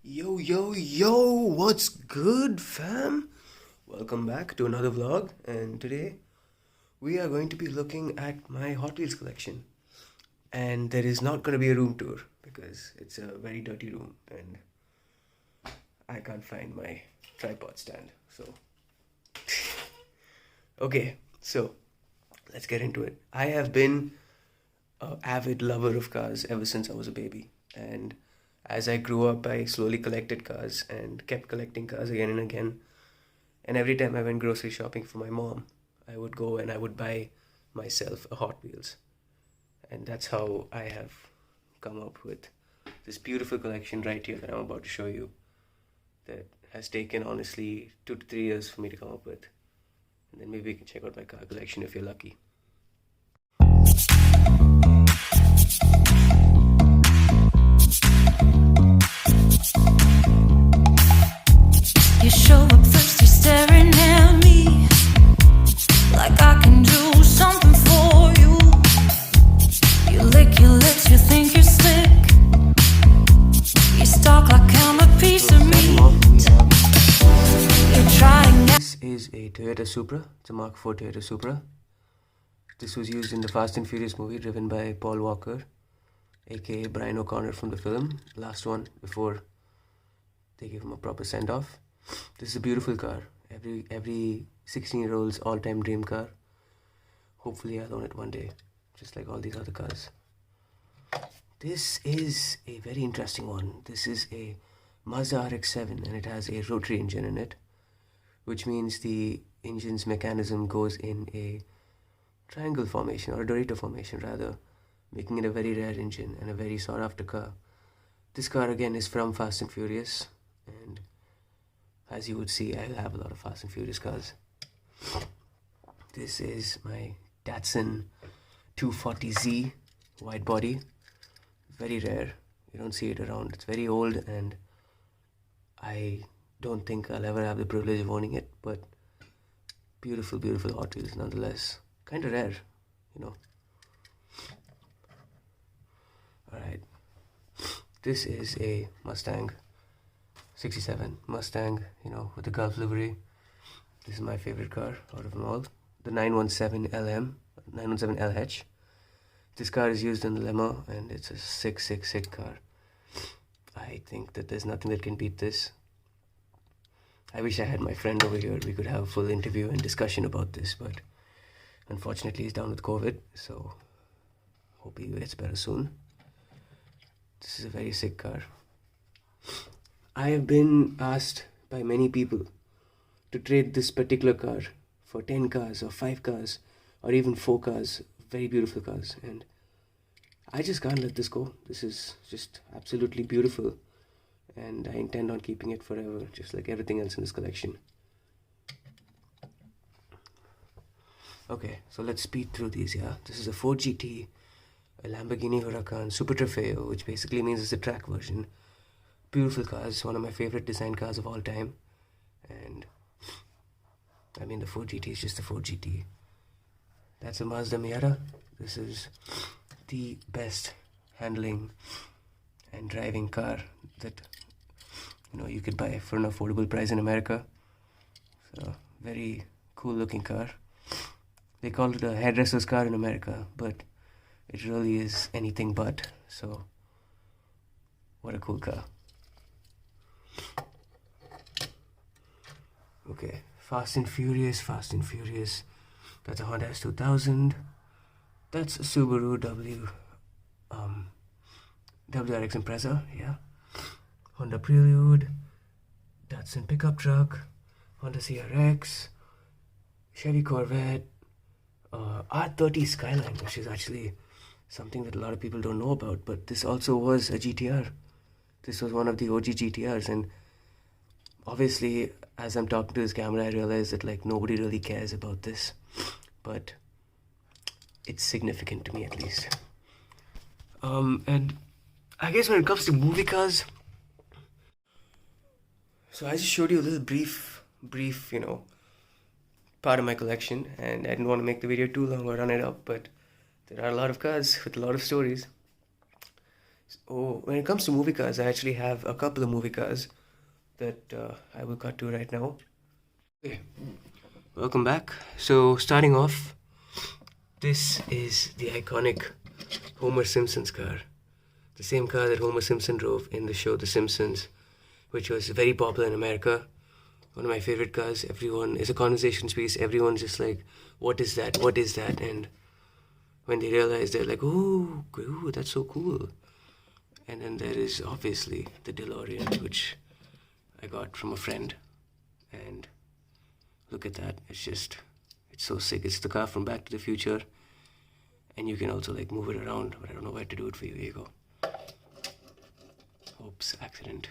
Yo, yo, yo, what's good, fam? Welcome back to another vlog, and today we are going to be looking at my Hot Wheels collection. And there is not going to be a room tour because it's a very dirty room and I can't find my tripod stand. So, okay, so let's get into it. I have been an avid lover of cars ever since I was a baby, and as I grew up, I slowly collected cars and kept collecting cars again and again. And every time I went grocery shopping for my mom, I would go and I would buy myself a Hot Wheels. And that's how I have come up with this beautiful collection right here that I'm about to show you, that has taken honestly 2 to 3 years for me to come up with. And then maybe you can check out my car collection if you're lucky. You show up thirsty, staring at me like I can do something for you. You lick your lips, you think you're slick. You stalk like I'm a piece of meat. You're trying. This is a Toyota Supra. It's a Mark IV Toyota Supra. This was used in the Fast and Furious movie, driven by Paul Walker, aka Brian O'Connor from the film, last one before they gave him a proper send-off. This is a beautiful car. Every 16-year-old's all-time dream car. Hopefully I'll own it one day, just like all these other cars. This is a very interesting one. This is a Mazda RX-7 and it has a rotary engine in it, which means the engine's mechanism goes in a triangle formation, or a Dorito formation rather, making it a very rare engine and a very sought-after car. This car again is from Fast and Furious, and as you would see, I have a lot of Fast and Furious cars. This is my Datsun 240Z wide body. Very rare. You don't see it around. It's very old and I don't think I'll ever have the privilege of owning it, but beautiful, beautiful Hot Wheels nonetheless. Kind of rare, you know. Alright. This is a Mustang 67 Mustang, you know, with the Gulf livery. This is my favorite car out of them all. The 917 LH. This car is used in the limo and it's a sick car. I think that there's nothing that can beat this. I wish I had my friend over here. We could have a full interview and discussion about this, but unfortunately he's down with COVID, so hope he gets better soon. This is a very sick car. I have been asked by many people to trade this particular car for 10 cars or 5 cars or even 4 cars, very beautiful cars, and I just can't let this go. This is just absolutely beautiful and I intend on keeping it forever, just like everything else in this collection. Okay, so let's speed through these, yeah? This is a Ford GT, a Lamborghini Huracan Super Trofeo, which basically means it's a track version. Beautiful cars, one of my favorite design cars of all time. And I mean, the Ford GT is just the Ford GT. That's a Mazda Miata. This is the best handling and driving car that, you know, you could buy for an affordable price in America. So, very cool looking car. They call it a hairdresser's car in America, but it really is anything but. So, what a cool car. Okay, Fast and Furious. That's a Honda S2000. That's a Subaru WRX Impreza, yeah. Honda Prelude, Datsun pickup truck, Honda CRX, Chevy Corvette, R30 Skyline, which is actually something that a lot of people don't know about, but this also was a GTR. This was one of the OG GTRs, and obviously, as I'm talking to this camera, I realize that like nobody really cares about this, but it's significant to me at least. And I guess when it comes to movie cars, so I just showed you a little brief, you know, part of my collection, and I didn't want to make the video too long or run it up, but there are a lot of cars with a lot of stories. Oh, when it comes to movie cars, I actually have a couple of movie cars that I will cut to right now. Okay, welcome back. So, starting off, this is the iconic Homer Simpson's car. The same car that Homer Simpson drove in the show The Simpsons, which was very popular in America. One of my favorite cars. Everyone is a conversation piece. Everyone's just like, what is that? What is that? And when they realize, they're like, ooh, that's so cool. And then there is obviously the DeLorean, which I got from a friend. And look at that. It's so sick. It's the car from Back to the Future. And you can also like move it around, but I don't know where to do it for you. Here you go. Oops, accident.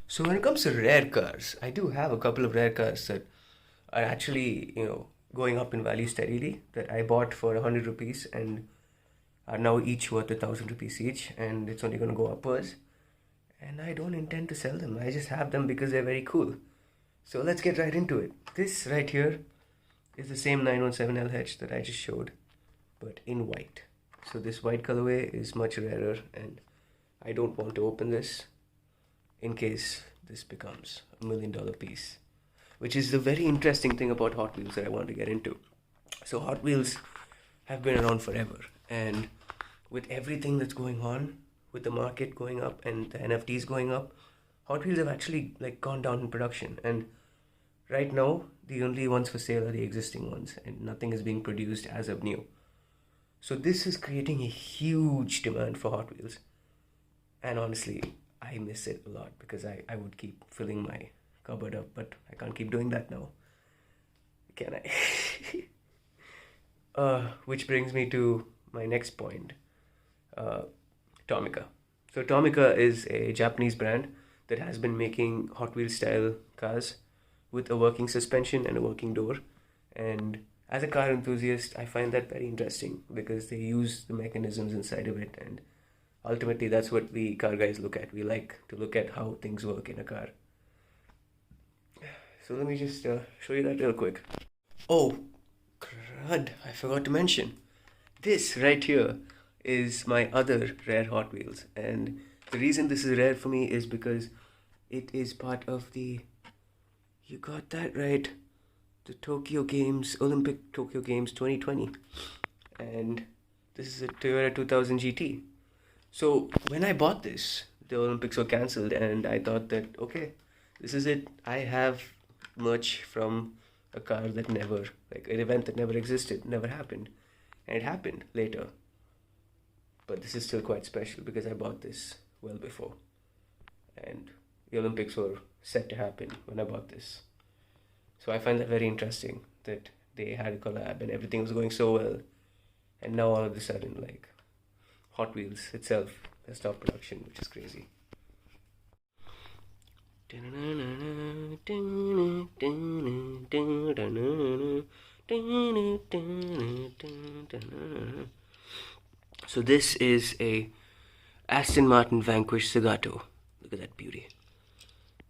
So when it comes to rare cars, I do have a couple of rare cars that are actually, going up in value steadily, that I bought for 100 rupees and are now each worth 1,000 rupees each, and it's only going to go upwards. And I don't intend to sell them. I just have them because they're very cool. So let's get right into it. This right here is the same 917LH that I just showed, but in white. So this white colorway is much rarer, and I don't want to open this in case this becomes $1 million piece, which is the very interesting thing about Hot Wheels that I want to get into. So Hot Wheels have been around forever, and with everything that's going on, with the market going up and the NFTs going up, Hot Wheels have actually like gone down in production, and right now the only ones for sale are the existing ones, and nothing is being produced as of new. So this is creating a huge demand for Hot Wheels, and honestly, I miss it a lot because I would keep filling my cupboard up, but I can't keep doing that now. Can I? Which brings me to my next point, Tomica. So Tomica is a Japanese brand that has been making Hot Wheels style cars with a working suspension and a working door. And as a car enthusiast, I find that very interesting because they use the mechanisms inside of it, and ultimately that's what we car guys look at. We like to look at how things work in a car. So let me just show you that real quick. Oh, crud, I forgot to mention. This right here is my other rare Hot Wheels, and the reason this is rare for me is because it is part of the, you got that right, the Tokyo Games, Olympic Tokyo Games 2020. And this is a Toyota 2000 GT. So when I bought this, the Olympics were cancelled, and I thought that, okay, this is it. I have merch from a car that never, like an event that never existed, never happened. And it happened later. But this is still quite special because I bought this well before. And the Olympics were set to happen when I bought this. So I find that very interesting that they had a collab and everything was going so well. And now all of a sudden, like, Hot Wheels itself has stopped production, which is crazy. So this is a Aston Martin Vanquish Zagato. Look at that beauty.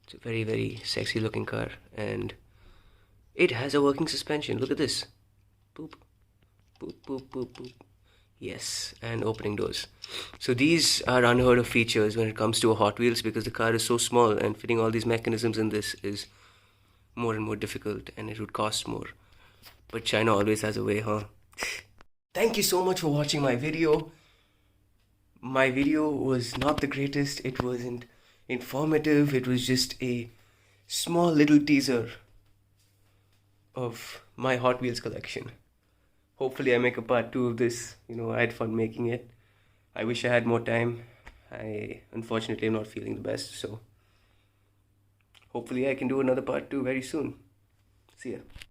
It's a very, very sexy looking car, and it has a working suspension. Look at this. Boop, boop, boop, boop, boop. Yes, and opening doors. So these are unheard of features when it comes to a Hot Wheels because the car is so small, and fitting all these mechanisms in this is more and more difficult, and it would cost more. But China always has a way, huh? Thank you so much for watching my video. My video was not the greatest. It wasn't informative. It was just a small little teaser of my Hot Wheels collection. Hopefully I make a part 2 of this. I had fun making it. I wish I had more time. I unfortunately am not feeling the best, so hopefully I can do another part 2 very soon. See ya.